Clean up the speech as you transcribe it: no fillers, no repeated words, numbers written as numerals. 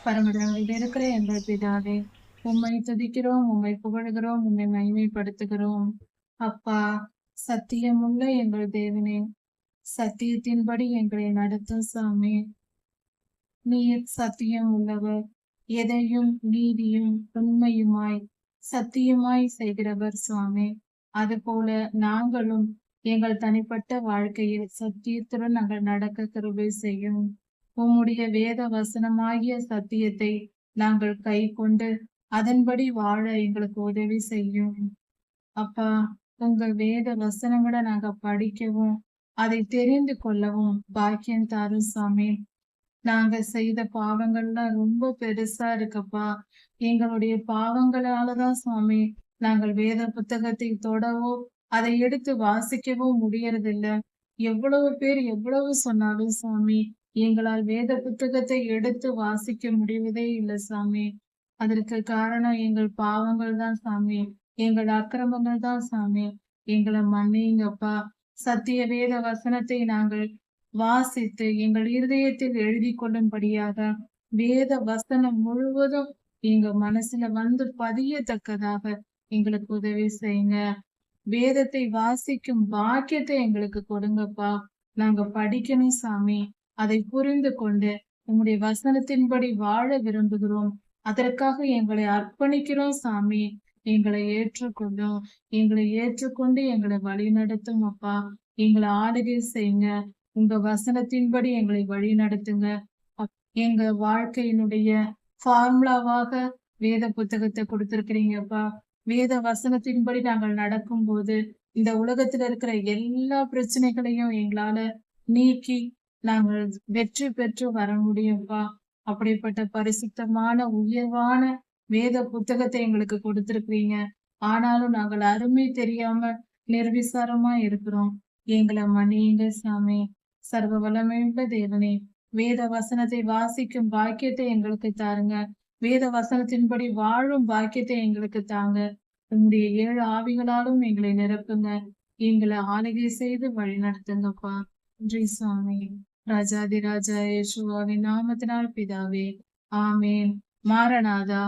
பரமண்டலங்களில் இருக்கிற எங்கள் பிதாவே, உம்மை துதிக்கிறோம், உம்மை புகழுகிறோம், உம்மை மகிமைப்படுத்துகிறோம். அப்பா, சத்தியமுள்ள எங்கள் தேவனே, சத்தியத்தின்படி எங்களை நடத்தும் சாமி. நீர் சத்தியம் உள்ளவர், எதையும் நீதியும் உண்மையுமாய் சத்தியமாய் செய்கிறவர் சுவாமி. அதுபோல நாங்களும் எங்கள் தனிப்பட்ட வாழ்க்கையில் சத்தியத்துடன் நாங்கள் நடக்க கிருபை செய்யும். உம்முடைய வேத வசனமாகிய சத்தியத்தை நாங்கள் கை கொண்டு அதன்படி வாழ எங்களுக்கு உதவி செய்யும். அப்பா, உங்க வேத வசனங்களை நாங்க படிக்கவும் அதை தெரிந்து கொள்ளவும் பாக்கியம் தாரும் சாமி. நாங்க செய்த பாவங்கள்லாம் ரொம்ப பெருசா இருக்குப்பா. எங்களுடைய பாவங்களாலதான் சுவாமி நாங்கள் வேத புத்தகத்தை தொடவோ அதை எடுத்து வாசிக்கவோ முடியறதில்ல. எவ்வளவு பேர் எவ்வளவு சொன்னாலும் சாமி, எங்களால் வேத புத்தகத்தை எடுத்து வாசிக்க முடிவதே இல்லை சாமி. அதற்கு காரணம் எங்கள் பாவங்கள் தான் சாமி, எங்கள் அக்கிரமங்கள் தான் சாமி. எங்களை மன்னிங்கப்பா. சத்திய வேத வசனத்தை நாங்கள் வாசித்து எங்கள் இருதயத்தில் எழுதி கொள்ளும்படியாக வேத வசனம் முழுவதும் எங்க மனசுல வந்து பதியத்தக்கதாக எங்களுக்கு உதவி செய்யுங்க. வேதத்தை வாசிக்கும் பாக்கியத்தை எங்களுக்கு கொடுங்கப்பா. நாங்க படிக்கணும் சாமி. அதை புரிந்து கொண்டு உங்களுடைய வசனத்தின்படி வாழ விரும்புகிறோம். அதற்காக எங்களை அர்ப்பணிக்கிறோம் சாமி. எங்களை ஏற்றுக்கொள்ளும். எங்களை ஏற்றுக்கொண்டு எங்களை வழி நடத்தும் அப்பா. எங்களை ஆளுகை செய்யுங்க. உங்க வசனத்தின்படி எங்களை வழி நடத்துங்க. எங்க வாழ்க்கையினுடைய ஃபார்முலாவாக வேத புத்தகத்தை கொடுத்திருக்கிறீங்கப்பா. வேத வசனத்தின்படி நாங்கள் நடக்கும்போது இந்த உலகத்துல இருக்கிற எல்லா பிரச்சனைகளையும் எங்களால நீக்கி நாங்கள் வெற்றி பெற்று வர முடியும்ப்பா. அப்படிப்பட்ட பரிசுத்தமான உயர்வான வேத புத்தகத்தை எங்களுக்கு கொடுத்திருக்கிறீங்க. ஆனாலும் நாங்கள் அருமை தெரியாம நிர்விசாரமா இருக்கிறோம். எங்களை மன்னியுங்க சாமி. சர்வ வல்லமையுள்ள தேவனே, வேத வசனத்தை வாசிக்கும் பாக்கியத்தை எங்களுக்கு தாருங்க. வேத வசனத்தின்படி வாழும் பாக்கியத்தை எங்களுக்கு தாங்க. உங்களுடைய 7 ஆவிகளாலும் எங்களை நிரப்புங்க. எங்களை ஆளுகை செய்து வழி நடத்துங்கப்பா. நன்றி சுவாமி. ராஜாதி ராஜா இயேசுவின் நாமத்தினால் பிதாவே, ஆமேன். மாரநாதா.